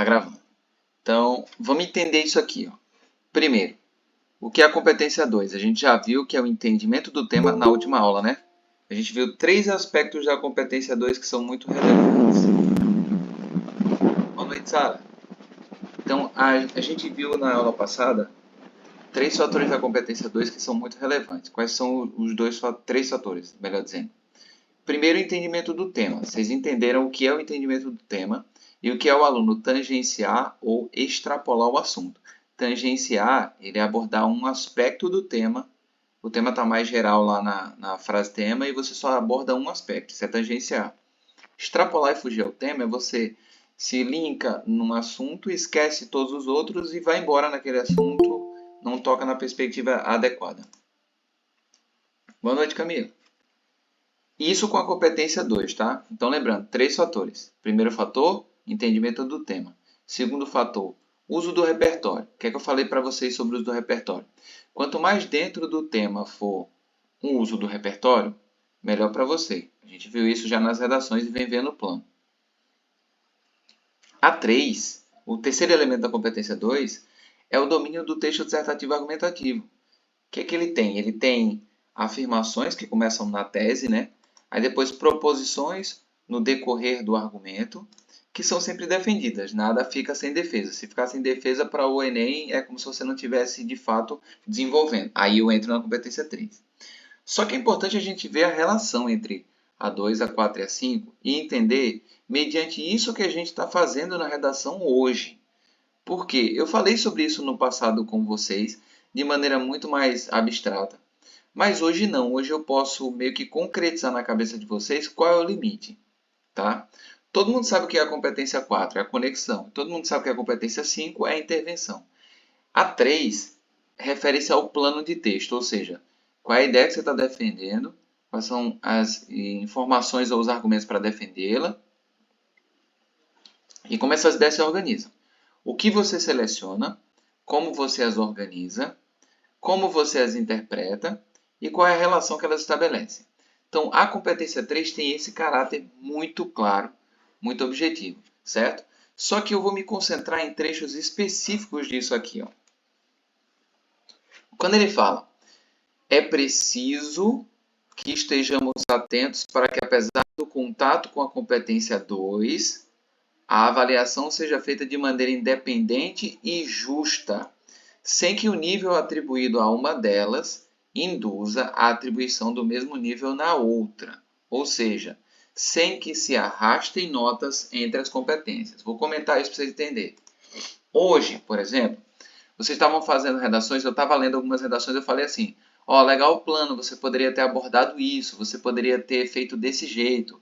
gravando. Então, vamos entender isso aqui. Ó. Primeiro, o que é a competência 2? A gente já viu que é o entendimento do tema na última aula, né? A gente viu 3 aspectos da competência 2 que são muito relevantes. Boa noite, Sara. Então, a gente viu na aula passada 3 fatores da competência 2 que são muito relevantes. Quais são os 3 fatores, melhor dizendo? Primeiro, o entendimento do tema. Vocês entenderam o que é o entendimento do tema e o que é o aluno tangenciar ou extrapolar o assunto. Tangenciar, ele é abordar um aspecto do tema. O tema está mais geral lá na frase tema e você só aborda um aspecto, isso é tangenciar. Extrapolar e fugir ao tema é você se linka num assunto, esquece todos os outros e vai embora naquele assunto, não toca na perspectiva adequada. Boa noite, Camila. Isso com a competência 2, tá? Então, lembrando, 3 fatores. Primeiro fator, entendimento do tema. Segundo fator, uso do repertório. O que é que eu falei para vocês sobre o uso do repertório? Quanto mais dentro do tema for o uso do repertório, melhor para você. A gente viu isso já nas redações e vem vendo o plano. A 3, o terceiro elemento da competência 2, é o domínio do texto dissertativo argumentativo. O que é que ele tem? Ele tem afirmações que começam na tese, né? Aí depois proposições no decorrer do argumento, que são sempre defendidas. Nada fica sem defesa. Se ficar sem defesa para o Enem, é como se você não estivesse, de fato, desenvolvendo. Aí eu entro na competência 3. Só que é importante a gente ver a relação entre a 2, a 4 e a 5 e entender mediante isso que a gente está fazendo na redação hoje. Por quê? Eu falei sobre isso no passado com vocês, de maneira muito mais abstrata. Mas hoje não, hoje eu posso meio que concretizar na cabeça de vocês qual é o limite, tá? Todo mundo sabe o que é a competência 4, é a conexão. Todo mundo sabe o que é a competência 5, é a intervenção. A 3 refere-se ao plano de texto, ou seja, qual é a ideia que você está defendendo, quais são as informações ou os argumentos para defendê-la e como essas ideias se organizam. O que você seleciona, como você as organiza, como você as interpreta e qual é a relação que elas estabelecem. Então, a competência 3 tem esse caráter muito claro, muito objetivo, certo? Só que eu vou me concentrar em trechos específicos disso aqui. Ó. Quando ele fala, é preciso que estejamos atentos para que, apesar do contato com a competência 2, a avaliação seja feita de maneira independente e justa, sem que o nível atribuído a uma delas induza a atribuição do mesmo nível na outra, ou seja, sem que se arrastem notas entre as competências. Vou comentar isso para vocês entenderem. Hoje, por exemplo, vocês estavam fazendo redações, eu estava lendo algumas redações, eu falei assim, ó, legal o plano, você poderia ter abordado isso, você poderia ter feito desse jeito.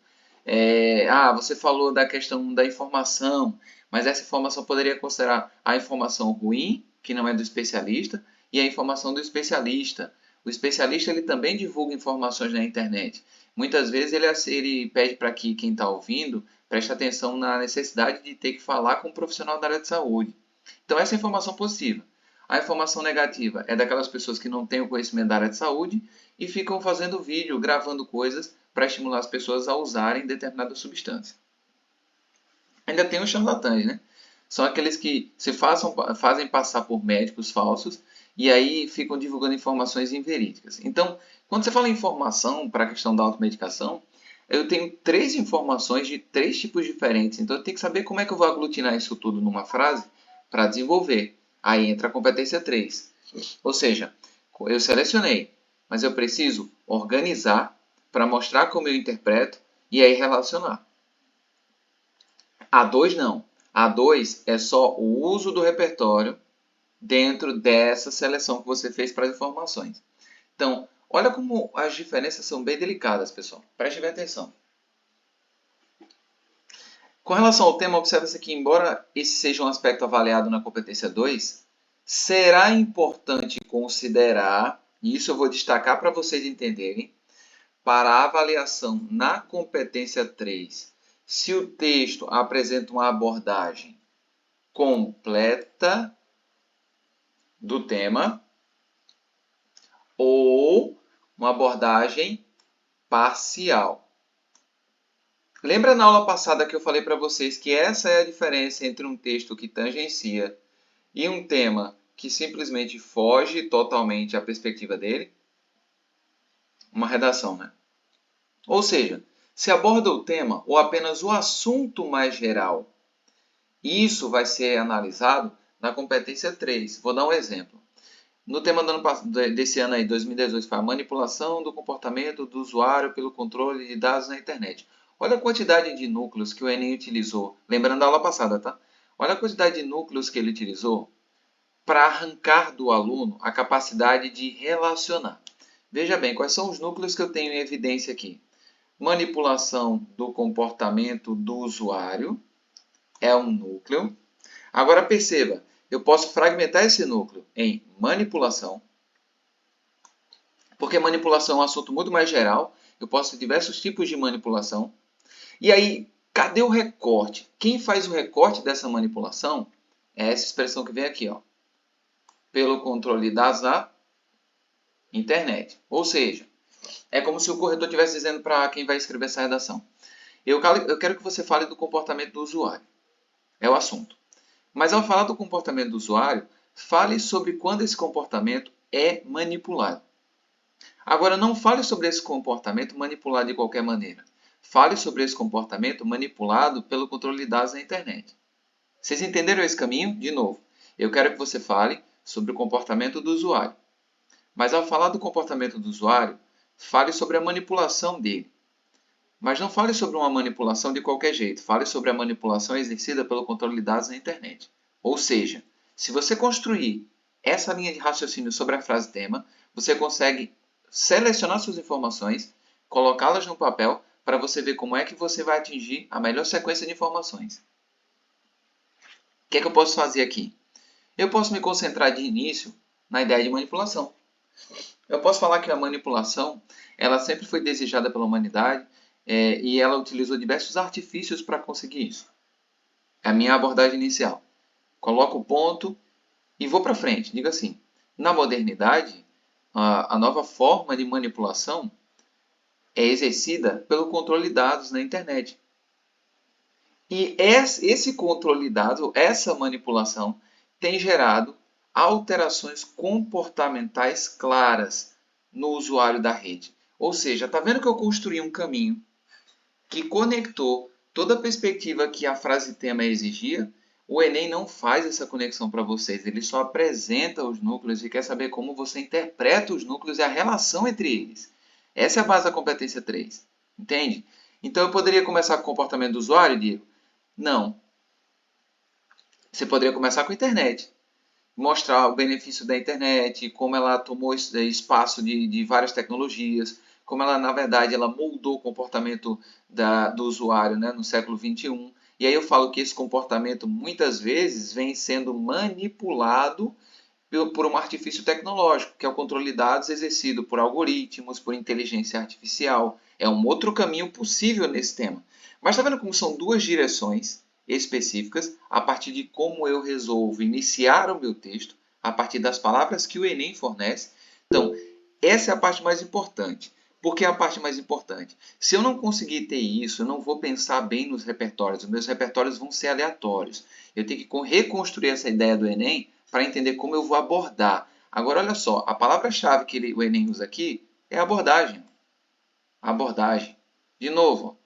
Você falou da questão da informação, mas essa informação poderia considerar a informação ruim, que não é do especialista, e a informação do especialista. O especialista ele também divulga informações na internet. Muitas vezes ele pede para que quem está ouvindo preste atenção na necessidade de ter que falar com um profissional da área de saúde. Então, essa é a informação positiva. A informação negativa é daquelas pessoas que não têm o conhecimento da área de saúde e ficam fazendo vídeo, gravando coisas para estimular as pessoas a usarem determinada substância. Ainda tem os charlatães, né? São aqueles que fazem passar por médicos falsos e aí ficam divulgando informações inverídicas. Então, quando você fala em informação para a questão da automedicação, eu tenho 3 informações de 3 tipos diferentes. Então, eu tenho que saber como é que eu vou aglutinar isso tudo numa frase para desenvolver. Aí entra a competência 3. Ou seja, eu selecionei, mas eu preciso organizar para mostrar como eu interpreto e aí relacionar. A 2 não. A 2 é só o uso do repertório dentro dessa seleção que você fez para as informações. Então, olha como as diferenças são bem delicadas, pessoal. Preste bem atenção. Com relação ao tema, observa-se que, embora esse seja um aspecto avaliado na competência 2, será importante considerar, e isso eu vou destacar para vocês entenderem, para a avaliação na competência 3, se o texto apresenta uma abordagem completa do tema ou uma abordagem parcial. Lembra na aula passada que eu falei para vocês que essa é a diferença entre um texto que tangencia e um tema que simplesmente foge totalmente à perspectiva dele? Uma redação, né? Ou seja, se aborda o tema ou apenas o assunto mais geral. Isso vai ser analisado na competência 3. Vou dar um exemplo. No tema desse ano aí, 2018, foi a manipulação do comportamento do usuário pelo controle de dados na internet. Olha a quantidade de núcleos que o Enem utilizou. Lembrando da aula passada, tá? Olha a quantidade de núcleos que ele utilizou para arrancar do aluno a capacidade de relacionar. Veja bem, quais são os núcleos que eu tenho em evidência aqui? Manipulação do comportamento do usuário é um núcleo. Agora perceba, eu posso fragmentar esse núcleo em manipulação, porque manipulação é um assunto muito mais geral. Eu posso ter diversos tipos de manipulação. E aí, cadê o recorte? Quem faz o recorte dessa manipulação é essa expressão que vem aqui, ó, pelo controle de dados da internet. Ou seja, é como se o corretor estivesse dizendo para quem vai escrever essa redação: eu quero que você fale do comportamento do usuário. É o assunto. Mas ao falar do comportamento do usuário, fale sobre quando esse comportamento é manipulado. Agora, não fale sobre esse comportamento manipulado de qualquer maneira. Fale sobre esse comportamento manipulado pelo controle de dados na internet. Vocês entenderam esse caminho? De novo, eu quero que você fale sobre o comportamento do usuário. Mas ao falar do comportamento do usuário, fale sobre a manipulação dele. Mas não fale sobre uma manipulação de qualquer jeito. Fale sobre a manipulação exercida pelo controle de dados na internet. Ou seja, se você construir essa linha de raciocínio sobre a frase tema, você consegue selecionar suas informações, colocá-las no papel para você ver como é que você vai atingir a melhor sequência de informações. O que é que eu posso fazer aqui? Eu posso me concentrar de início na ideia de manipulação. Eu posso falar que a manipulação ela sempre foi desejada pela humanidade e ela utilizou diversos artifícios para conseguir isso. É a minha abordagem inicial. Coloco o ponto e vou para frente. Digo assim, na modernidade, a nova forma de manipulação é exercida pelo controle de dados na internet. E esse controle de dados, essa manipulação, tem gerado alterações comportamentais claras no usuário da rede. Ou seja, está vendo que eu construí um caminho que conectou toda a perspectiva que a frase tema exigia? O Enem não faz essa conexão para vocês, ele só apresenta os núcleos e quer saber como você interpreta os núcleos e a relação entre eles. Essa é a base da competência 3, entende? Então eu poderia começar com o comportamento do usuário, Diego? Não. Você poderia começar com a internet. Mostrar o benefício da internet, como ela tomou espaço de várias tecnologias, como ela, na verdade, ela moldou o comportamento do usuário, né, no século XXI. E aí eu falo que esse comportamento, muitas vezes, vem sendo manipulado por um artifício tecnológico, que é o controle de dados exercido por algoritmos, por inteligência artificial. É um outro caminho possível nesse tema. Mas está vendo como são duas direções específicas a partir de como eu resolvo iniciar o meu texto, a partir das palavras que o Enem fornece. Então, essa é a parte mais importante. Por que a parte mais importante? Se eu não conseguir ter isso, eu não vou pensar bem nos repertórios. Os meus repertórios vão ser aleatórios. Eu tenho que reconstruir essa ideia do Enem para entender como eu vou abordar. Agora, olha só, a palavra-chave que o Enem usa aqui é abordagem. Abordagem. De novo,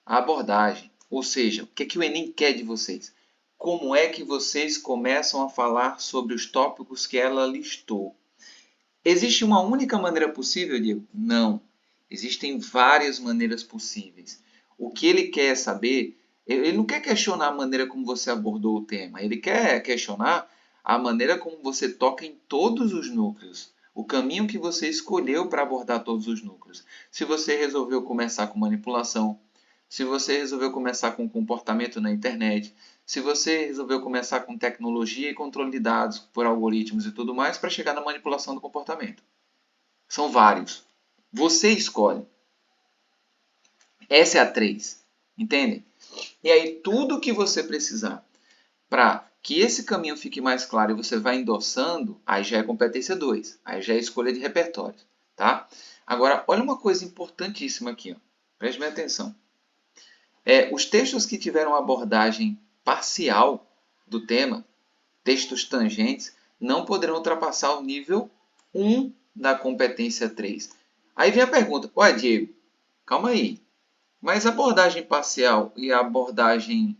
a abordagem. Ou seja, o que o Enem quer de vocês? Como é que vocês começam a falar sobre os tópicos que ela listou? Existe uma única maneira possível, Diego? Não. Existem várias maneiras possíveis. O que ele quer saber, ele não quer questionar a maneira como você abordou o tema, ele quer questionar a maneira como você toca em todos os núcleos, o caminho que você escolheu para abordar todos os núcleos. Se você resolveu começar com manipulação, se você resolveu começar com comportamento na internet, se você resolveu começar com tecnologia e controle de dados por algoritmos e tudo mais para chegar na manipulação do comportamento. São vários. Você escolhe. Essa é a 3. Entendem? E aí, tudo que você precisar para que esse caminho fique mais claro e você vai endossando, aí já é competência 2. Aí já é escolha de repertório. Tá? Agora, olha uma coisa importantíssima aqui. Ó. Preste bem atenção. Os textos que tiveram abordagem parcial do tema, textos tangentes, não poderão ultrapassar o nível 1 da competência 3. Aí vem a pergunta, ué, Diego, calma aí, mas a abordagem parcial e a abordagem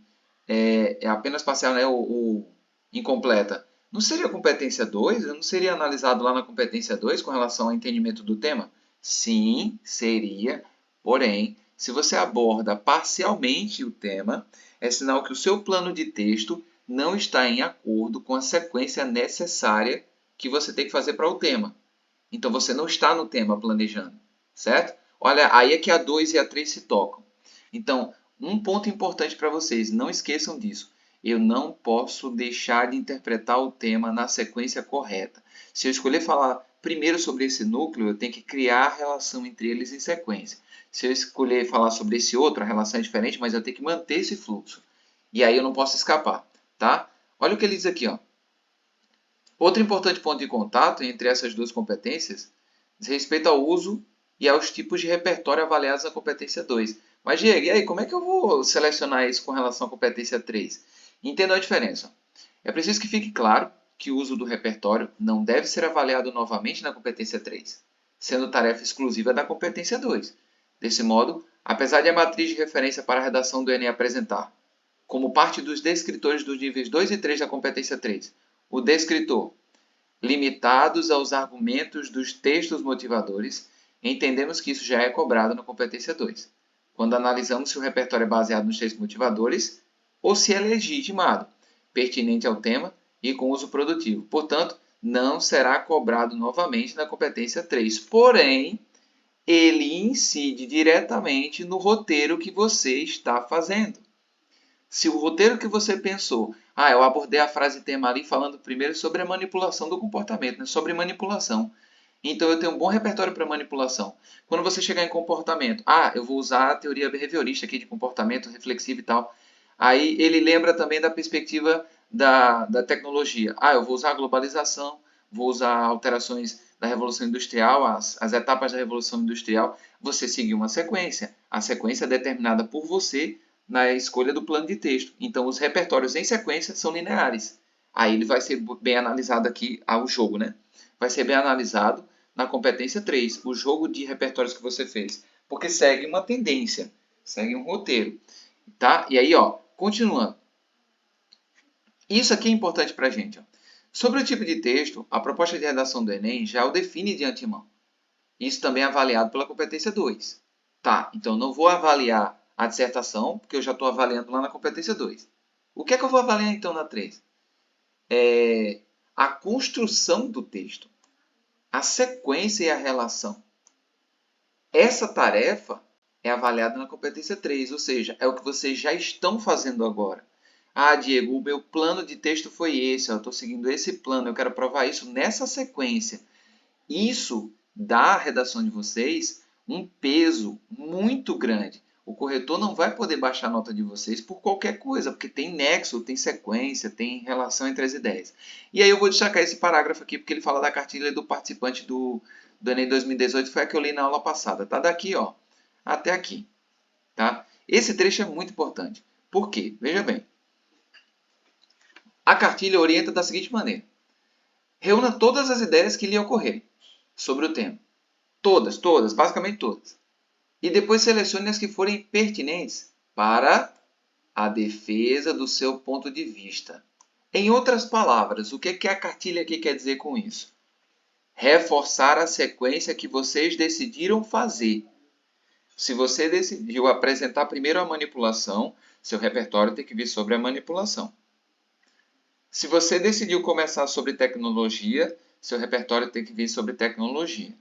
apenas parcial, né, ou incompleta, não seria competência 2? Não seria analisado lá na competência 2 com relação ao entendimento do tema? Sim, seria, porém, se você aborda parcialmente o tema, é sinal que o seu plano de texto não está em acordo com a sequência necessária que você tem que fazer para o tema. Então, você não está no tema planejando, certo? Olha, aí é que a 2 e a 3 se tocam. Então, um ponto importante para vocês, não esqueçam disso. Eu não posso deixar de interpretar o tema na sequência correta. Se eu escolher falar primeiro sobre esse núcleo, eu tenho que criar a relação entre eles em sequência. Se eu escolher falar sobre esse outro, a relação é diferente, mas eu tenho que manter esse fluxo. E aí eu não posso escapar, tá? Olha o que ele diz aqui, ó. Outro importante ponto de contato entre essas duas competências diz respeito ao uso e aos tipos de repertório avaliados na competência 2. Mas, Diego, e aí, como é que eu vou selecionar isso com relação à competência 3? Entenda a diferença. É preciso que fique claro que o uso do repertório não deve ser avaliado novamente na competência 3, sendo tarefa exclusiva da competência 2. Desse modo, apesar de a matriz de referência para a redação do Enem apresentar, como parte dos descritores dos níveis 2 e 3 da competência 3, o descritor, limitados aos argumentos dos textos motivadores, entendemos que isso já é cobrado na competência 2, quando analisamos se o repertório é baseado nos textos motivadores ou se é legitimado, pertinente ao tema e com uso produtivo. Portanto, não será cobrado novamente na competência 3. Porém, ele incide diretamente no roteiro que você está fazendo. Se o roteiro que você pensou, eu abordei a frase tema ali falando primeiro sobre a manipulação do comportamento, né? Sobre manipulação. Então eu tenho um bom repertório para manipulação. Quando você chegar em comportamento, eu vou usar a teoria behaviorista aqui de comportamento reflexivo e tal. Aí ele lembra também da perspectiva da tecnologia. Eu vou usar a globalização, vou usar alterações da Revolução Industrial, as etapas da Revolução Industrial. Você seguiu uma sequência. A sequência é determinada por você na escolha do plano de texto. Então, os repertórios em sequência são lineares. Aí ele vai ser bem analisado aqui, o jogo, né? Vai ser bem analisado na competência 3, o jogo de repertórios que você fez. Porque segue uma tendência, segue um roteiro. Tá? E aí, continuando. Isso aqui é importante para a gente. Sobre o tipo de texto, a proposta de redação do Enem já o define de antemão. Isso também é avaliado pela competência 2. Tá, então não vou avaliar a dissertação, porque eu já estou avaliando lá na competência 2. O que é que eu vou avaliar então na 3? A construção do texto, a sequência e a relação. Essa tarefa é avaliada na competência 3, ou seja, é o que vocês já estão fazendo agora. Diego, o meu plano de texto foi esse, eu estou seguindo esse plano, eu quero provar isso nessa sequência. Isso dá à redação de vocês um peso muito grande. O corretor não vai poder baixar a nota de vocês por qualquer coisa, porque tem nexo, tem sequência, tem relação entre as ideias. E aí eu vou destacar esse parágrafo aqui, porque ele fala da cartilha do participante do Enem 2018, foi a que eu li na aula passada. Tá daqui, até aqui. Tá? Esse trecho é muito importante. Por quê? Veja bem. A cartilha orienta da seguinte maneira. Reúna todas as ideias que lhe ocorrerem sobre o tema. Todas, basicamente todas. E depois selecione as que forem pertinentes para a defesa do seu ponto de vista. Em outras palavras, o que a cartilha aqui quer dizer com isso? Reforçar a sequência que vocês decidiram fazer. Se você decidiu apresentar primeiro a manipulação, seu repertório tem que vir sobre a manipulação. Se você decidiu começar sobre tecnologia, seu repertório tem que vir sobre tecnologia.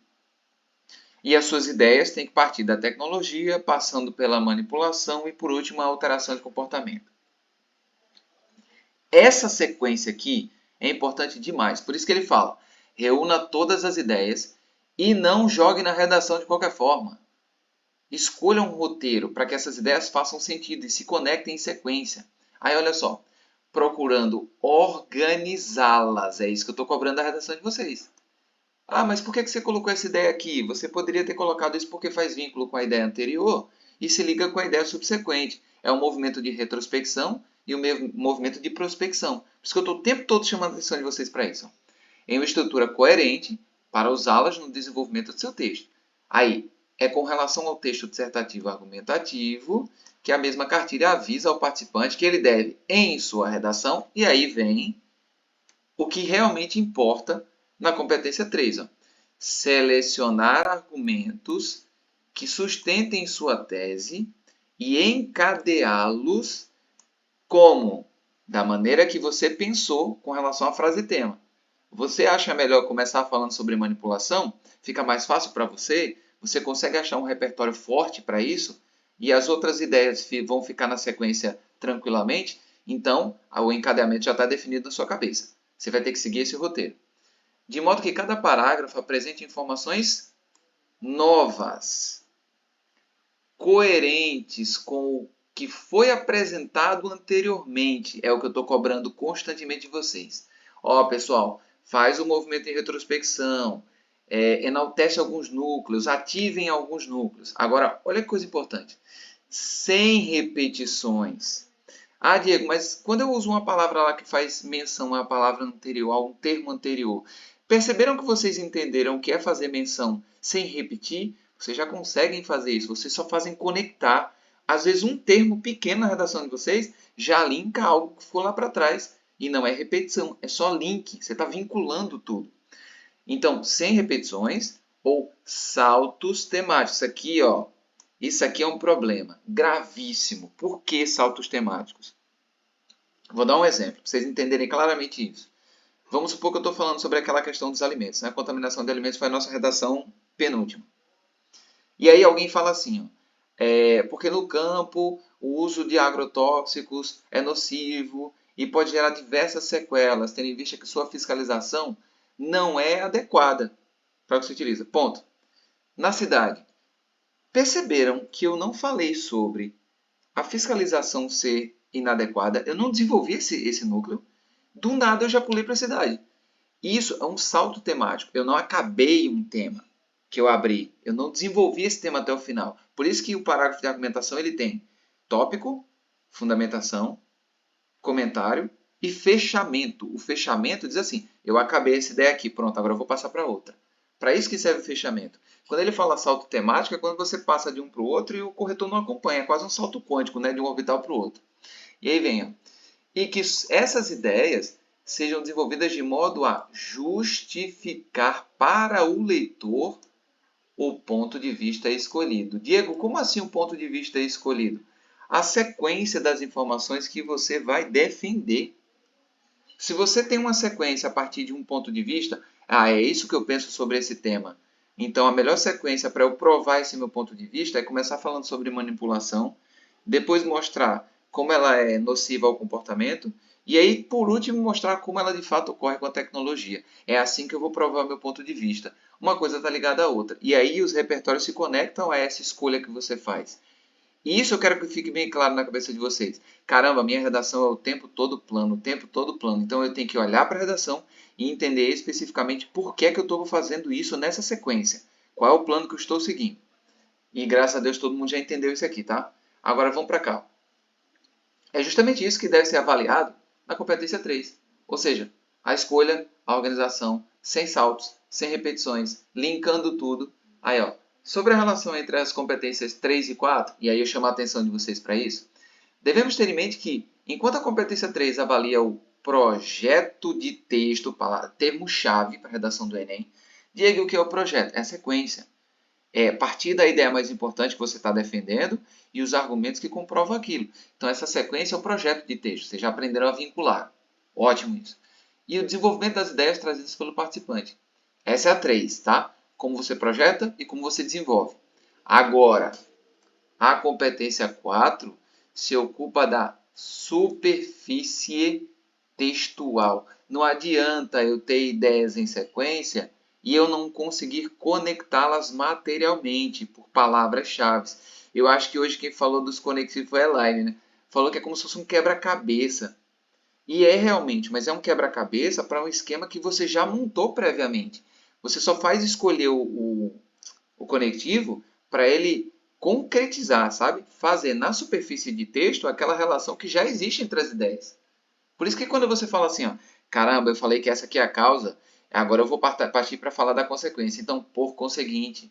E as suas ideias têm que partir da tecnologia, passando pela manipulação e, por último, a alteração de comportamento. Essa sequência aqui é importante demais. Por isso que ele fala, reúna todas as ideias e não jogue na redação de qualquer forma. Escolha um roteiro para que essas ideias façam sentido e se conectem em sequência. Aí, olha só, procurando organizá-las. É isso que eu estou cobrando da redação de vocês. Mas por que você colocou essa ideia aqui? Você poderia ter colocado isso porque faz vínculo com a ideia anterior. e se liga com a ideia subsequente. É um movimento de retrospecção e o movimento de prospecção. Por isso que eu estou o tempo todo chamando a atenção de vocês para isso. Em uma estrutura coerente para usá-las no desenvolvimento do seu texto. Aí, é com relação ao texto dissertativo argumentativo que a mesma cartilha avisa ao participante que ele deve, em sua redação, e aí vem o que realmente importa na competência 3. Selecionar argumentos que sustentem sua tese e encadeá-los como? Da maneira que você pensou com relação à frase tema. Você acha melhor começar falando sobre manipulação? Fica mais fácil para você? Você consegue achar um repertório forte para isso? E as outras ideias vão ficar na sequência tranquilamente? Então, o encadeamento já está definido na sua cabeça. Você vai ter que seguir esse roteiro. De modo que cada parágrafo apresente informações novas, coerentes com o que foi apresentado anteriormente. É o que eu estou cobrando constantemente de vocês. Ó, pessoal, faz o movimento de retrospecção, enaltece alguns núcleos, ativem alguns núcleos. Agora, olha que coisa importante. Sem repetições. Ah, Diego, mas quando eu uso uma palavra lá que faz menção à palavra anterior, a um termo anterior, perceberam que vocês entenderam o que é fazer menção sem repetir? Vocês já conseguem fazer isso, vocês só fazem conectar. Às vezes um termo pequeno na redação de vocês já linka algo que for lá para trás. E não é repetição, é só link. Você está vinculando tudo. Então, sem repetições ou saltos temáticos. Isso aqui é um problema gravíssimo. Por que saltos temáticos? Vou dar um exemplo, para vocês entenderem claramente isso. Vamos supor que eu estou falando sobre aquela questão dos alimentos. Né? A contaminação de alimentos foi a nossa redação penúltima. E aí alguém fala assim, porque no campo o uso de agrotóxicos é nocivo e pode gerar diversas sequelas, tendo em vista que sua fiscalização não é adequada para o que se utiliza. Ponto. Na cidade, perceberam que eu não falei sobre a fiscalização ser inadequada? Eu não desenvolvi esse núcleo. Do nada eu já pulei para a cidade. Isso é um salto temático. Eu não acabei um tema que eu abri. Eu não desenvolvi esse tema até o final. Por isso que o parágrafo de argumentação ele tem tópico, fundamentação, comentário e fechamento. O fechamento diz assim, eu acabei essa ideia aqui, pronto, agora eu vou passar para outra. Para isso que serve o fechamento. Quando ele fala salto temático, é quando você passa de um para o outro e o corretor não acompanha. É quase um salto quântico, né, de um orbital para o outro. E aí vem, e que essas ideias sejam desenvolvidas de modo a justificar para o leitor o ponto de vista escolhido. Diego, como assim o ponto de vista escolhido? A sequência das informações que você vai defender. Se você tem uma sequência a partir de um ponto de vista, é isso que eu penso sobre esse tema. Então, a melhor sequência para eu provar esse meu ponto de vista é começar falando sobre manipulação, depois mostrar como ela é nociva ao comportamento, e aí, por último, mostrar como ela de fato ocorre com a tecnologia. É assim que eu vou provar meu ponto de vista. Uma coisa está ligada à outra. E aí os repertórios se conectam a essa escolha que você faz. E isso eu quero que fique bem claro na cabeça de vocês. Caramba, minha redação é o tempo todo plano, o tempo todo plano. Então eu tenho que olhar para a redação e entender especificamente por que é que eu estou fazendo isso nessa sequência. Qual é o plano que eu estou seguindo. E graças a Deus todo mundo já entendeu isso aqui, tá? Agora vamos para cá. É justamente isso que deve ser avaliado na competência 3. Ou seja, a escolha, a organização, sem saltos, sem repetições, linkando tudo. Aí, ó, sobre a relação entre as competências 3 e 4, e aí eu chamo a atenção de vocês para isso, devemos ter em mente que, enquanto a competência 3 avalia o projeto de texto, termo-chave para a redação do Enem, Diego, o que é o projeto? É a sequência. É partir da ideia mais importante que você está defendendo e os argumentos que comprovam aquilo. Então, essa sequência é o projeto de texto. Vocês já aprenderam a vincular. Ótimo isso. E o desenvolvimento das ideias trazidas pelo participante. Essa é a 3, tá? Como você projeta e como você desenvolve. Agora, a competência 4 se ocupa da superfície textual. Não adianta eu ter ideias em sequência e eu não conseguir conectá-las materialmente por palavras-chave. Eu acho que hoje quem falou dos conexivos foi a Elaine, né? Falou que é como se fosse um quebra-cabeça. E é realmente, mas é um quebra-cabeça para um esquema que você já montou previamente. Você só faz escolher o conectivo para ele concretizar, sabe? Fazer na superfície de texto aquela relação que já existe entre as ideias. Por isso que quando você fala assim, ó, caramba, eu falei que essa aqui é a causa, agora eu vou partir para falar da consequência. Então, por conseguinte,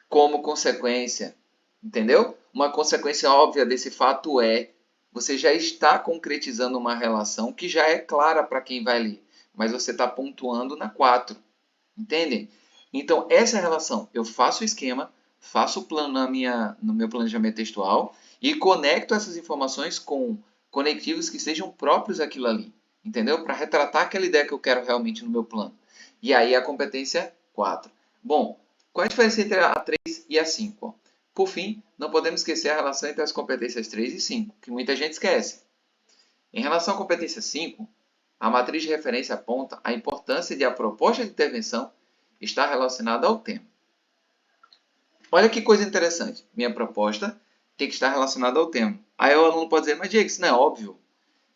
como consequência, entendeu? Uma consequência óbvia desse fato é, você já está concretizando uma relação que já é clara para quem vai ler, mas você está pontuando na 4, entendem? Então, essa é a relação. Eu faço o esquema, faço o plano no meu planejamento textual e conecto essas informações com conectivos que sejam próprios àquilo ali, entendeu? Para retratar aquela ideia que eu quero realmente no meu plano. E aí a competência 4. Bom, qual a diferença entre a 3 e a 5? Por fim, não podemos esquecer a relação entre as competências 3 e 5, que muita gente esquece. Em relação à competência 5, a matriz de referência aponta a importância de a proposta de intervenção estar relacionada ao tema. Olha que coisa interessante. Minha proposta tem que estar relacionada ao tema. Aí o aluno pode dizer, mas Diego, isso não é óbvio?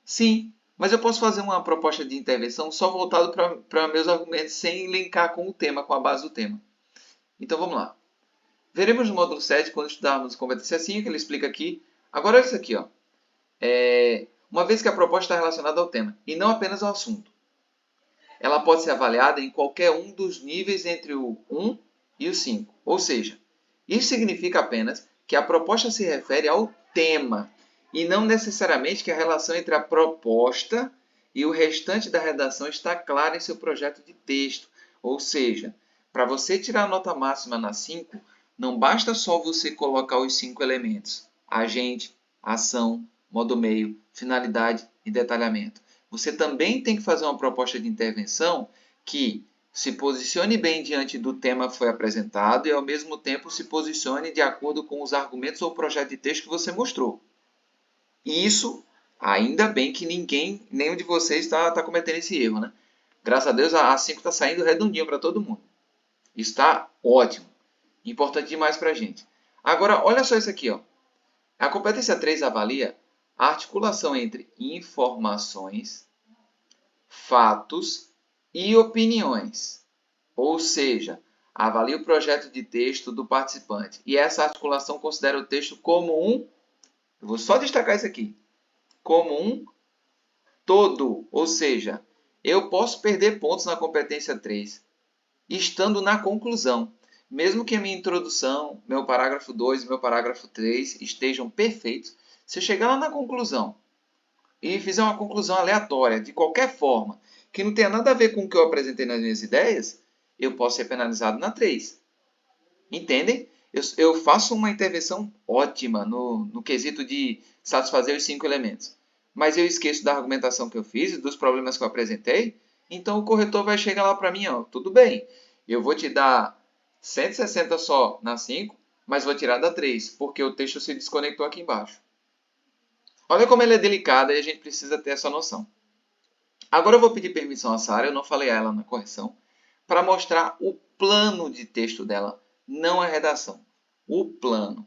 Sim, mas eu posso fazer uma proposta de intervenção só voltado para meus argumentos sem linkar com o tema, com a base do tema. Então vamos lá. Veremos no módulo 7, quando estudarmos competência 5, ele explica aqui. Agora olha isso aqui, ó. Uma vez que a proposta está relacionada ao tema e não apenas ao assunto. Ela pode ser avaliada em qualquer um dos níveis entre o 1 e o 5. Ou seja, isso significa apenas que a proposta se refere ao tema e não necessariamente que a relação entre a proposta e o restante da redação está clara em seu projeto de texto. Ou seja, para você tirar a nota máxima na 5, não basta só você colocar os 5 elementos: agente, ação, modo meio, finalidade e detalhamento. Você também tem que fazer uma proposta de intervenção que se posicione bem diante do tema que foi apresentado e, ao mesmo tempo, se posicione de acordo com os argumentos ou projeto de texto que você mostrou. E isso, ainda bem que nenhum de vocês está cometendo esse erro, né? Graças a Deus, a 5 está saindo redondinho para todo mundo. Isso está ótimo. Importante demais para a gente. Agora, olha só isso aqui, ó. A competência 3 avalia a articulação entre informações, fatos e opiniões. Ou seja, avalia o projeto de texto do participante. E essa articulação considera o texto como eu vou só destacar isso aqui, como um todo. Ou seja, eu posso perder pontos na competência 3, estando na conclusão. Mesmo que a minha introdução, meu parágrafo 2 e meu parágrafo 3 estejam perfeitos, se eu chegar lá na conclusão e fizer uma conclusão aleatória, de qualquer forma, que não tenha nada a ver com o que eu apresentei nas minhas ideias, eu posso ser penalizado na 3. Entendem? Eu faço uma intervenção ótima no quesito de satisfazer os 5 elementos. Mas eu esqueço da argumentação que eu fiz, dos problemas que eu apresentei, então o corretor vai chegar lá para mim, ó, tudo bem, eu vou te dar 160 só na 5, mas vou tirar da 3, porque o texto se desconectou aqui embaixo. Olha como ela é delicada e a gente precisa ter essa noção. Agora eu vou pedir permissão à Sara, eu não falei a ela na correção, para mostrar o plano de texto dela, não a redação. O plano.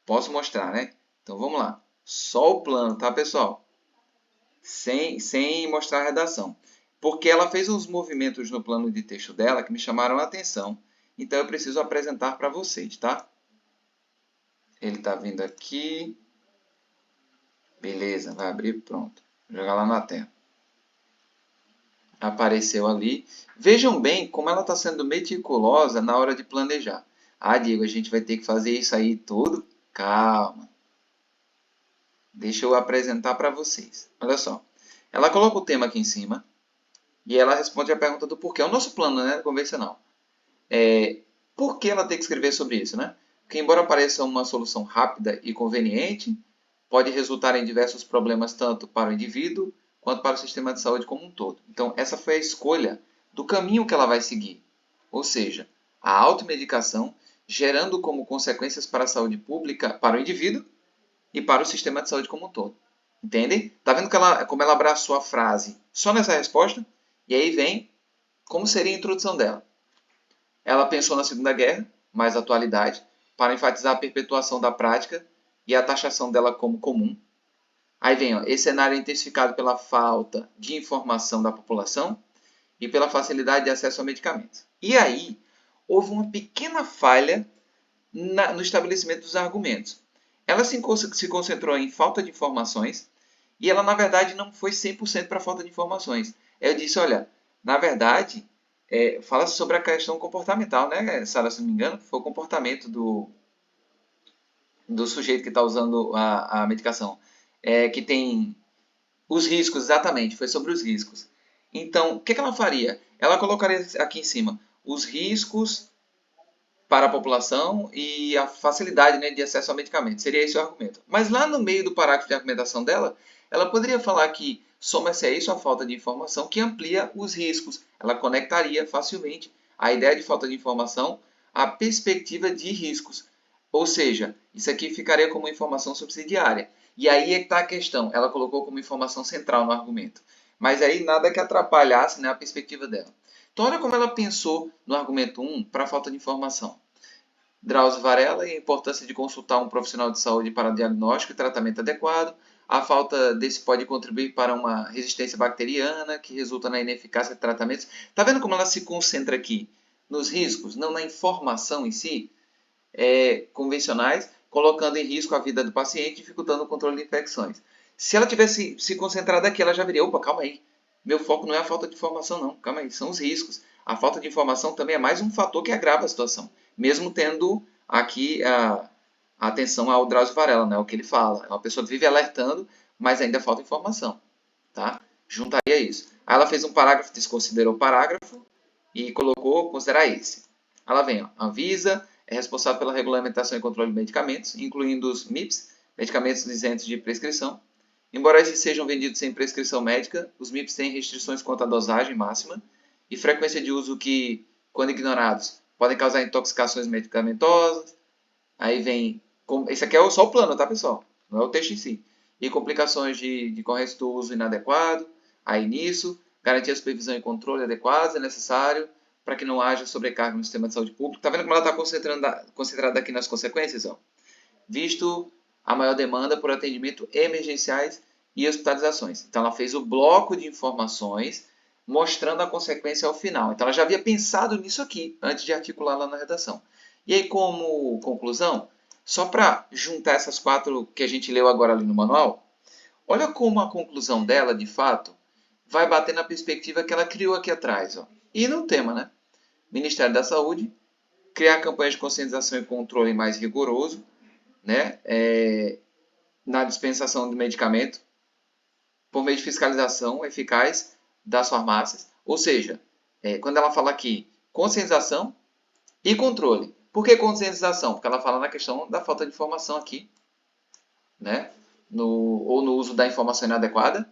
Posso mostrar, né? Então vamos lá. Só o plano, tá, pessoal? Sem mostrar a redação. Porque ela fez uns movimentos no plano de texto dela que me chamaram a atenção. Então eu preciso apresentar para vocês, tá? Ele está vindo aqui. Beleza, vai abrir, pronto. Vou jogar lá na tela. Apareceu ali. Vejam bem como ela está sendo meticulosa na hora de planejar. Ah, Diego, a gente vai ter que fazer isso aí tudo? Calma. Deixa eu apresentar para vocês. Olha só. Ela coloca o tema aqui em cima e ela responde a pergunta do porquê. É o nosso plano, né, convencional. Por que ela tem que escrever sobre isso, né? Porque embora pareça uma solução rápida e conveniente, pode resultar em diversos problemas tanto para o indivíduo quanto para o sistema de saúde como um todo. Então, essa foi a escolha do caminho que ela vai seguir. Ou seja, a automedicação gerando como consequências para a saúde pública, para o indivíduo e para o sistema de saúde como um todo. Entendem? Tá vendo como ela abraçou a frase só nessa resposta? E aí vem como seria a introdução dela. Ela pensou na Segunda Guerra, mais atualidade, para enfatizar a perpetuação da prática e a taxação dela como comum. Aí vem, ó, esse cenário é intensificado pela falta de informação da população e pela facilidade de acesso a medicamentos. E aí, houve uma pequena falha no estabelecimento dos argumentos. Ela se concentrou em falta de informações e ela, na verdade, não foi 100% para a falta de informações. Eu disse, olha, na verdade, fala sobre a questão comportamental, né, Sara, se não me engano, foi o comportamento do sujeito que está usando a medicação, que tem os riscos, exatamente, foi sobre os riscos. Então, o que ela faria? Ela colocaria aqui em cima os riscos para a população e a facilidade, né, de acesso ao medicamento. Seria esse o argumento. Mas lá no meio do parágrafo de argumentação dela, ela poderia falar que soma-se a isso a falta de informação que amplia os riscos. Ela conectaria facilmente a ideia de falta de informação à perspectiva de riscos. Ou seja, isso aqui ficaria como informação subsidiária. E aí é que está a questão. Ela colocou como informação central no argumento. Mas aí nada que atrapalhasse, né, a perspectiva dela. Então, olha como ela pensou no argumento 1 para a falta de informação. Drauzio Varela e a importância de consultar um profissional de saúde para diagnóstico e tratamento adequado. A falta desse pode contribuir para uma resistência bacteriana, que resulta na ineficácia de tratamentos. Está vendo como ela se concentra aqui nos riscos, não na informação em si, convencionais, colocando em risco a vida do paciente, dificultando o controle de infecções. Se ela tivesse se concentrado aqui, ela já viria, opa, calma aí, meu foco não é a falta de informação, não. Calma aí, são os riscos. A falta de informação também é mais um fator que agrava a situação. Mesmo tendo aqui a atenção ao Drauzio Varela, né? O que ele fala. É uma pessoa que vive alertando, mas ainda falta informação. Tá? Juntaria isso. Aí ela fez um parágrafo, desconsiderou o parágrafo e colocou considerar esse. Ela vem, ó, Anvisa é responsável pela regulamentação e controle de medicamentos, incluindo os MIPs, medicamentos isentos de prescrição. Embora esses sejam vendidos sem prescrição médica, os MIPs têm restrições quanto à dosagem máxima e frequência de uso que, quando ignorados, podem causar intoxicações medicamentosas. Aí vem... Esse aqui é só o plano, tá, pessoal? Não é o texto em si. E complicações de correto uso inadequado. Aí nisso, garantir a supervisão e controle adequados é necessário para que não haja sobrecarga no sistema de saúde pública. Tá vendo como ela está concentrada aqui nas consequências? Ó? Visto a maior demanda por atendimento emergenciais e hospitalizações. Então, ela fez o bloco de informações mostrando a consequência ao final. Então, ela já havia pensado nisso aqui antes de articular lá na redação. E aí, como conclusão, só para juntar essas 4 que a gente leu agora ali no manual, olha como a conclusão dela, de fato, vai bater na perspectiva que ela criou aqui atrás. Ó. E no tema, né? Ministério da Saúde, criar campanhas de conscientização e controle mais rigoroso, né, na dispensação de medicamento por meio de fiscalização eficaz das farmácias. Ou seja, quando ela fala aqui conscientização e controle. Por que conscientização? Porque ela fala na questão da falta de informação aqui, né, ou no uso da informação inadequada.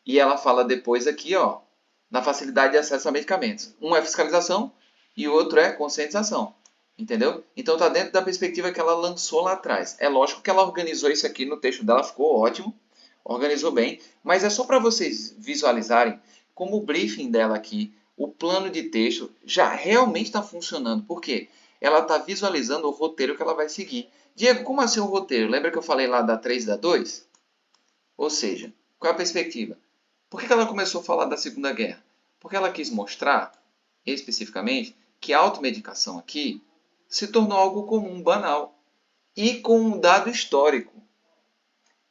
E ela fala depois aqui, ó, na facilidade de acesso a medicamentos. Um é fiscalização e o outro é conscientização. Entendeu? Então está dentro da perspectiva que ela lançou lá atrás. É lógico que ela organizou isso aqui no texto dela, ficou ótimo, organizou bem, mas é só para vocês visualizarem como o briefing dela aqui, o plano de texto, já realmente está funcionando. Por quê? Ela está visualizando o roteiro que ela vai seguir. Diego, como assim o roteiro? Lembra que eu falei lá da 3 e da 2? Ou seja, qual é a perspectiva? Por que ela começou a falar da Segunda Guerra? Porque ela quis mostrar, especificamente, que a automedicação aqui se tornou algo comum, banal, e com um dado histórico.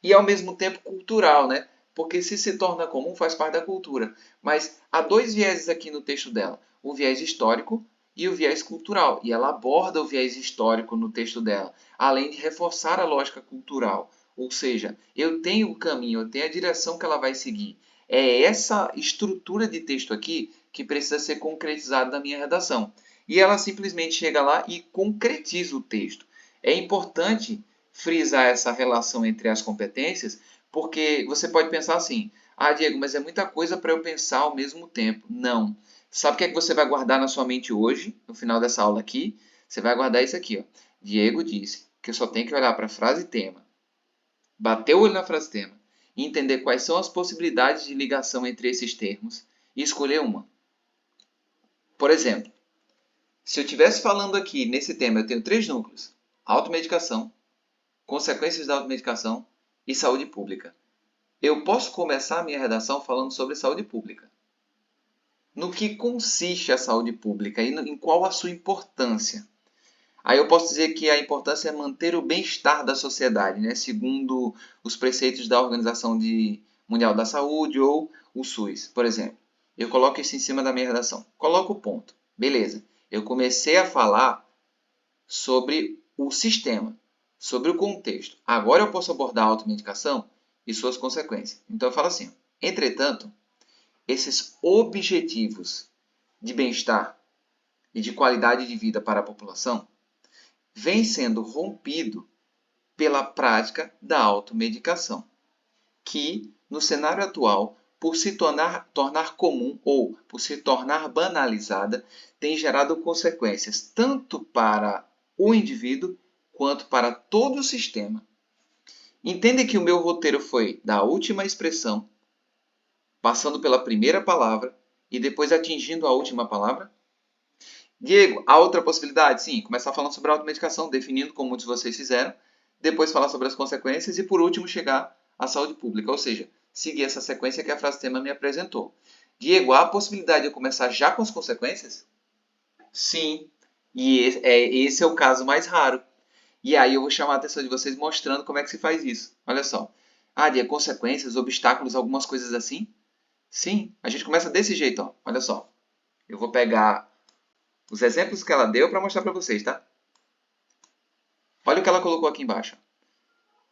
E ao mesmo tempo cultural, né? Porque se torna comum, faz parte da cultura. Mas há 2 vieses aqui no texto dela: o viés histórico e o viés cultural. E ela aborda o viés histórico no texto dela, além de reforçar a lógica cultural. Ou seja, eu tenho o caminho, eu tenho a direção que ela vai seguir. É essa estrutura de texto aqui que precisa ser concretizada na minha redação. E ela simplesmente chega lá e concretiza o texto. É importante frisar essa relação entre as competências, porque você pode pensar assim: ah, Diego, mas é muita coisa para eu pensar ao mesmo tempo. Não. Sabe o que é que você vai guardar na sua mente hoje, no final dessa aula aqui? Você vai guardar isso aqui. Ó. Diego disse que eu só tenho que olhar para a frase tema, bater o olho na frase tema, e entender quais são as possibilidades de ligação entre esses termos e escolher uma. Por exemplo, se eu estivesse falando aqui nesse tema, eu tenho 3 núcleos: automedicação, consequências da automedicação e saúde pública. Eu posso começar a minha redação falando sobre saúde pública. No que consiste a saúde pública e em qual a sua importância? Aí eu posso dizer que a importância é manter o bem-estar da sociedade, né? Segundo os preceitos da Organização Mundial da Saúde ou o SUS, por exemplo. Eu coloco isso em cima da minha redação. Coloco o ponto. Beleza. Eu comecei a falar sobre o sistema, sobre o contexto. Agora eu posso abordar a automedicação e suas consequências. Então eu falo assim: entretanto, esses objetivos de bem-estar e de qualidade de vida para a população vem sendo rompido pela prática da automedicação, que, no cenário atual, por se tornar comum ou por se tornar banalizada, tem gerado consequências tanto para o indivíduo quanto para todo o sistema. Entende que o meu roteiro foi da última expressão, passando pela primeira palavra e depois atingindo a última palavra? Diego, há outra possibilidade? Sim, começar falando sobre a automedicação, definindo como muitos de vocês fizeram, depois falar sobre as consequências e, por último, chegar à saúde pública, ou seja, seguir essa sequência que a frase tema me apresentou. Diego, há a possibilidade de eu começar já com as consequências? Sim, e esse é o caso mais raro. E aí eu vou chamar a atenção de vocês mostrando como é que se faz isso. Olha só. Ah, Diego, consequências, obstáculos, algumas coisas assim? Sim, a gente começa desse jeito, ó. Olha só. Eu vou pegar os exemplos que ela deu para mostrar para vocês, tá? Olha o que ela colocou aqui embaixo.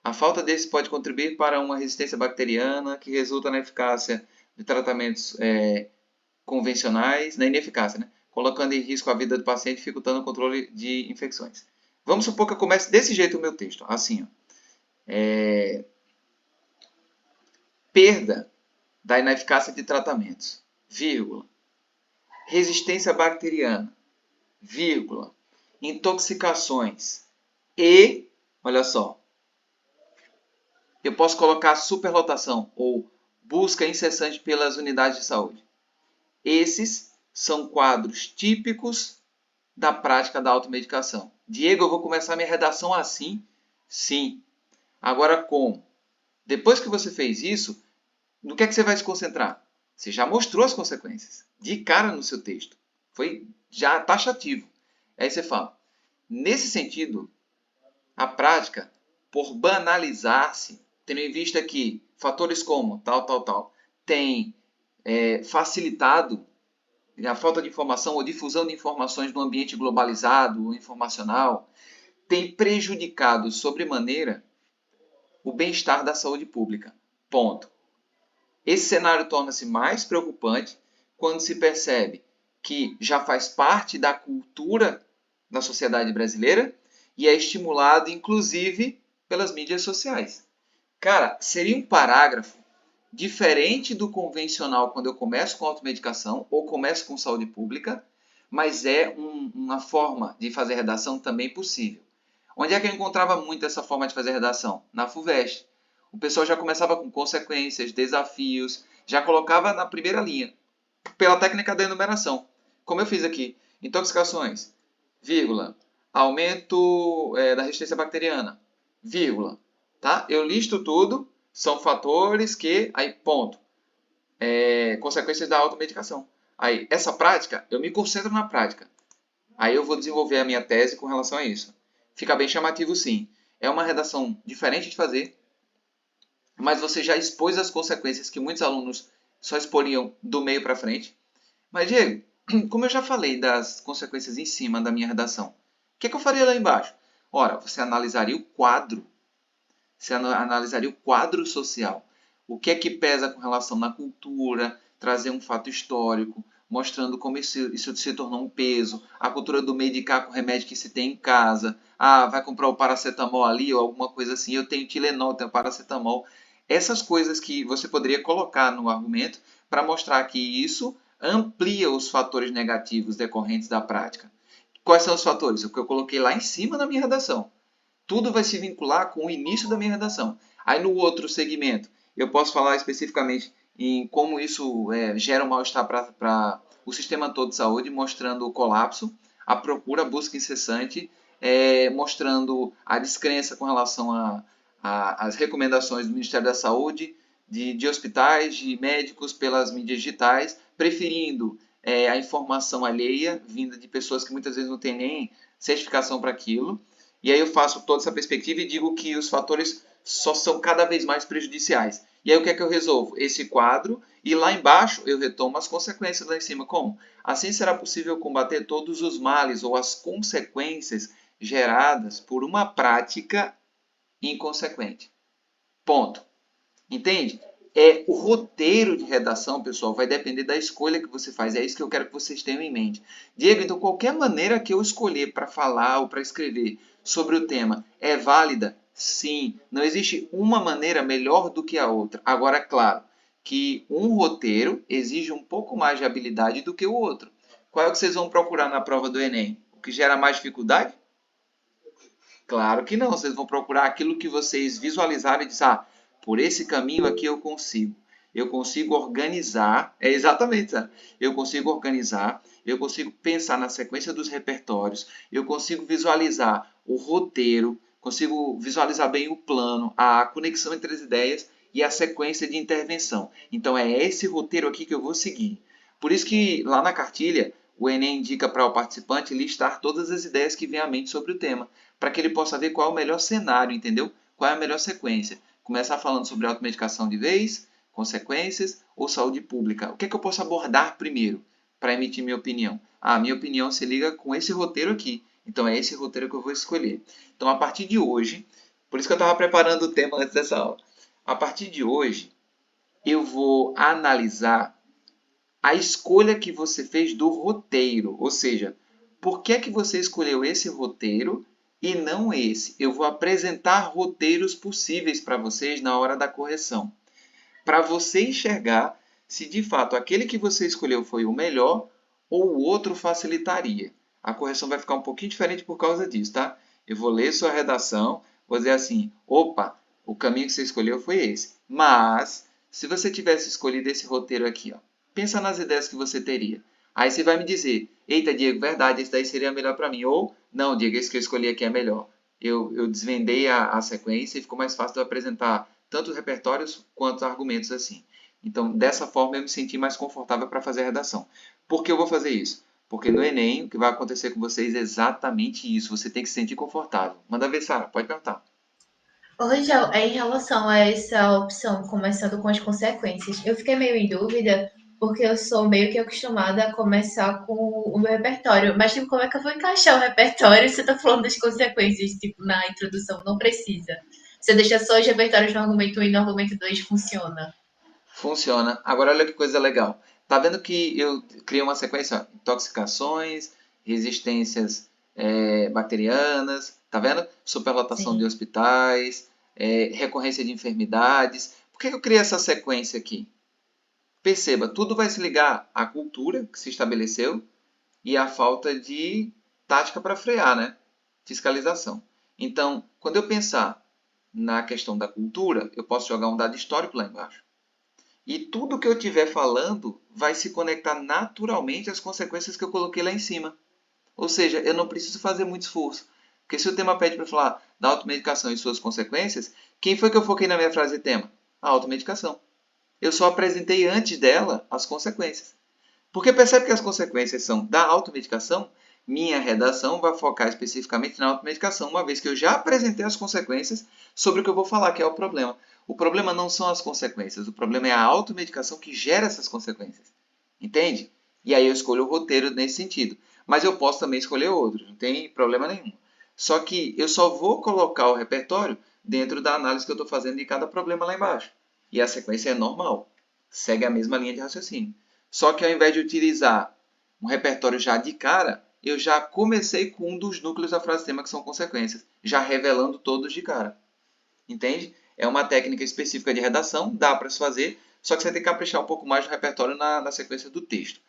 A falta desse pode contribuir para uma resistência bacteriana que resulta na eficácia de tratamentos convencionais, na ineficácia, né? Colocando em risco a vida do paciente, dificultando o controle de infecções. Vamos supor que eu comece desse jeito o meu texto, assim, ó. Perda da ineficácia de tratamentos, vírgula. Resistência bacteriana, vírgula. Intoxicações e, olha só, eu posso colocar superlotação ou busca incessante pelas unidades de saúde. Esses são quadros típicos da prática da automedicação. Diego, eu vou começar minha redação assim? Sim. Agora como? Depois que você fez isso, no que é que você vai se concentrar? Você já mostrou as consequências de cara no seu texto. Foi já taxativo. Aí você fala, nesse sentido, a prática, por banalizar-se, tendo em vista que fatores como tal, tem facilitado a falta de informação ou difusão de informações no ambiente globalizado ou informacional, tem prejudicado sobremaneira o bem-estar da saúde pública. Ponto. Esse cenário torna-se mais preocupante quando se percebe que já faz parte da cultura da sociedade brasileira e é estimulado, inclusive, pelas mídias sociais. Cara, seria um parágrafo diferente do convencional quando eu começo com automedicação ou começo com saúde pública, mas é uma forma de fazer redação também possível. Onde é que eu encontrava muito essa forma de fazer redação? Na FUVEST. O pessoal já começava com consequências, desafios, já colocava na primeira linha, pela técnica da enumeração. Como eu fiz aqui. Intoxicações, vírgula, aumento da resistência bacteriana, vírgula. Tá? Eu listo tudo, são fatores que, aí ponto, consequências da automedicação. Aí, essa prática, eu me concentro na prática. Aí eu vou desenvolver a minha tese com relação a isso. Fica bem chamativo, sim. É uma redação diferente de fazer, mas você já expôs as consequências que muitos alunos só exporiam do meio para frente. Mas, Diego, como eu já falei das consequências em cima da minha redação, o que é que eu faria lá embaixo? Ora, você analisaria o quadro. Você analisaria o quadro social. O que é que pesa com relação na cultura, trazer um fato histórico, mostrando como isso se tornou um peso, a cultura do medicar com remédio que se tem em casa. Ah, vai comprar o paracetamol ali ou alguma coisa assim, eu tenho Tilenol, tenho paracetamol. Essas coisas que você poderia colocar no argumento para mostrar que isso amplia os fatores negativos decorrentes da prática. Quais são os fatores? O que eu coloquei lá em cima na minha redação. Tudo vai se vincular com o início da minha redação. Aí no outro segmento, eu posso falar especificamente em como isso gera um mal-estar para o sistema todo de saúde, mostrando o colapso, a procura, a busca incessante, mostrando a descrença com relação às recomendações do Ministério da Saúde, de hospitais, de médicos pelas mídias digitais, preferindo a informação alheia, vinda de pessoas que muitas vezes não têm nem certificação para aquilo, e aí eu faço toda essa perspectiva e digo que os fatores só são cada vez mais prejudiciais. E aí o que é que eu resolvo? Esse quadro, e lá embaixo eu retomo as consequências lá em cima. Como? Assim será possível combater todos os males ou as consequências geradas por uma prática inconsequente. Ponto. Entende? O roteiro de redação, pessoal, vai depender da escolha que você faz. É isso que eu quero que vocês tenham em mente. Diego, então qualquer maneira que eu escolher para falar ou para escrever sobre o tema é válida? Sim. Não existe uma maneira melhor do que a outra. Agora, é claro que um roteiro exige um pouco mais de habilidade do que o outro. Qual é o que vocês vão procurar na prova do Enem? O que gera mais dificuldade? Claro que não. Vocês vão procurar aquilo que vocês visualizarem e dizer, por esse caminho aqui eu consigo. Eu consigo organizar, exatamente, sabe? Eu consigo organizar, eu consigo pensar na sequência dos repertórios, eu consigo visualizar o roteiro, consigo visualizar bem o plano, a conexão entre as ideias e a sequência de intervenção. Então é esse roteiro aqui que eu vou seguir. Por isso que lá na cartilha o Enem indica para o participante listar todas as ideias que vêm à mente sobre o tema, para que ele possa ver qual é o melhor cenário, entendeu? Qual é a melhor sequência. Começar falando sobre automedicação de vez, consequências ou saúde pública. O que é que eu posso abordar primeiro para emitir minha opinião? Minha opinião se liga com esse roteiro aqui. Então é esse roteiro que eu vou escolher. Então a partir de hoje, por isso que eu estava preparando o tema antes dessa aula. A partir de hoje, eu vou analisar a escolha que você fez do roteiro, ou seja, por que é que você escolheu esse roteiro e não esse? Eu vou apresentar roteiros possíveis para vocês na hora da correção, para você enxergar se de fato aquele que você escolheu foi o melhor ou o outro facilitaria. A correção vai ficar um pouquinho diferente por causa disso, tá? Eu vou ler sua redação, vou dizer assim, opa, o caminho que você escolheu foi esse. Mas, se você tivesse escolhido esse roteiro aqui, ó, pensa nas ideias que você teria. Aí você vai me dizer, eita, Diego, verdade, esse daí seria melhor para mim. Ou, não, Diego, esse que eu escolhi aqui é melhor. Eu desvendei a sequência e ficou mais fácil de eu apresentar tanto repertórios quanto argumentos assim. Então, dessa forma, eu me senti mais confortável para fazer a redação. Por que eu vou fazer isso? Porque no Enem, o que vai acontecer com vocês é exatamente isso. Você tem que se sentir confortável. Manda ver, Sara, pode perguntar. Ô, Rangel, em relação a essa opção, começando com as consequências, eu fiquei meio em dúvida, porque eu sou meio que acostumada a começar com o meu repertório. Mas, tipo, como é que eu vou encaixar o repertório se você tá falando das consequências, tipo, na introdução? Não precisa. Você deixa só os repertórios no argumento 1 e no argumento 2 funciona. Funciona. Agora, olha que coisa legal. Tá vendo que eu criei uma sequência? Ó, intoxicações, resistências bacterianas, tá vendo? Superlotação de Sim. hospitais, recorrência de enfermidades. Por que eu criei essa sequência aqui? Perceba, tudo vai se ligar à cultura que se estabeleceu e à falta de tática para frear, né? Fiscalização. Então, quando eu pensar na questão da cultura, eu posso jogar um dado histórico lá embaixo. E tudo que eu estiver falando vai se conectar naturalmente às consequências que eu coloquei lá em cima. Ou seja, eu não preciso fazer muito esforço. Porque se o tema pede para falar da automedicação e suas consequências, quem foi que eu foquei na minha frase de tema? A automedicação. Eu só apresentei antes dela as consequências. Porque percebe que as consequências são da automedicação? Minha redação vai focar especificamente na automedicação, uma vez que eu já apresentei as consequências sobre o que eu vou falar, que é o problema. O problema não são as consequências, o problema é a automedicação que gera essas consequências. Entende? E aí eu escolho o roteiro nesse sentido. Mas eu posso também escolher outros, não tem problema nenhum. Só que eu só vou colocar o repertório dentro da análise que eu estou fazendo de cada problema lá embaixo. E a sequência é normal, segue a mesma linha de raciocínio. Só que ao invés de utilizar um repertório já de cara, eu já comecei com um dos núcleos da frase tema que são consequências, já revelando todos de cara. Entende? É uma técnica específica de redação, dá para se fazer, só que você tem que caprichar um pouco mais no repertório na sequência do texto.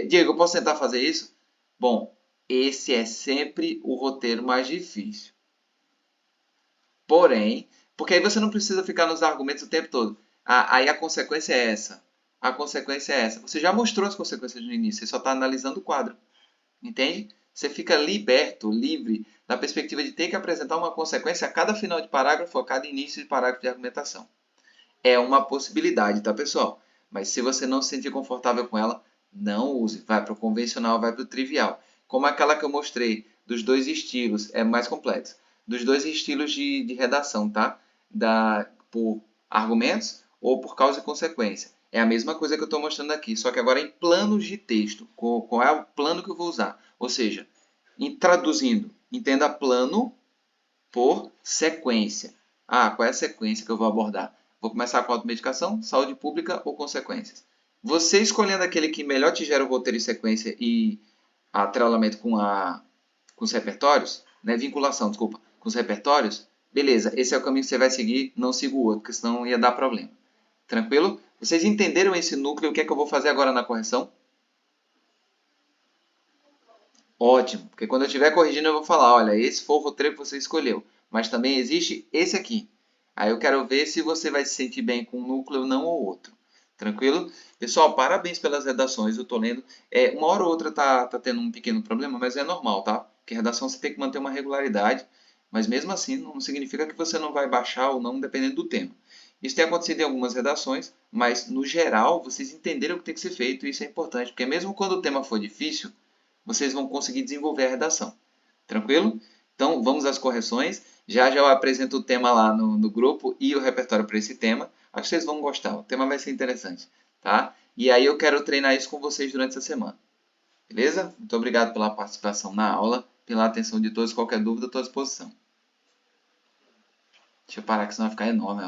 Diego, eu posso tentar fazer isso? Bom, esse é sempre o roteiro mais difícil. Porém, porque aí você não precisa ficar nos argumentos o tempo todo. Aí a consequência é essa. A consequência é essa. Você já mostrou as consequências no início, você só está analisando o quadro. Entende? Você fica liberto, livre, da perspectiva de ter que apresentar uma consequência a cada final de parágrafo, a cada início de parágrafo de argumentação. É uma possibilidade, tá, pessoal? Mas se você não se sentir confortável com ela, não use. Vai para o convencional, vai para o trivial. Como aquela que eu mostrei dos dois estilos, é mais complexo, dos dois estilos de redação, tá? Por argumentos ou por causa e consequência. É a mesma coisa que eu estou mostrando aqui, só que agora em planos de texto. Qual é o plano que eu vou usar? Ou seja, traduzindo, entenda plano por sequência. Ah, qual é a sequência que eu vou abordar? Vou começar com automedicação, saúde pública ou consequências? Você escolhendo aquele que melhor te gera o roteiro em sequência e atrelamento com os repertórios, né? Vinculação, desculpa, com os repertórios, beleza, esse é o caminho que você vai seguir, não siga o outro, porque senão ia dar problema. Tranquilo? Vocês entenderam esse núcleo? O que é que eu vou fazer agora na correção? Ótimo, porque quando eu estiver corrigindo eu vou falar, olha, esse foi o roteiro que você escolheu, mas também existe esse aqui. Aí eu quero ver se você vai se sentir bem com um núcleo não ou outro. Tranquilo? Pessoal, parabéns pelas redações, eu estou lendo. Uma hora ou outra tá tendo um pequeno problema, mas é normal, tá? Porque redação você tem que manter uma regularidade, mas mesmo assim não significa que você não vai baixar ou não, dependendo do tema. Isso tem acontecido em algumas redações, mas no geral vocês entenderam o que tem que ser feito e isso é importante, porque mesmo quando o tema for difícil, vocês vão conseguir desenvolver a redação. Tranquilo? Então, vamos às correções. Já eu apresento o tema lá no grupo e o repertório para esse tema. Acho que vocês vão gostar. O tema vai ser interessante. Tá? E aí eu quero treinar isso com vocês durante essa semana. Beleza? Muito obrigado pela participação na aula, pela atenção de todos. Qualquer dúvida, estou à disposição. Deixa eu parar que senão vai ficar enorme.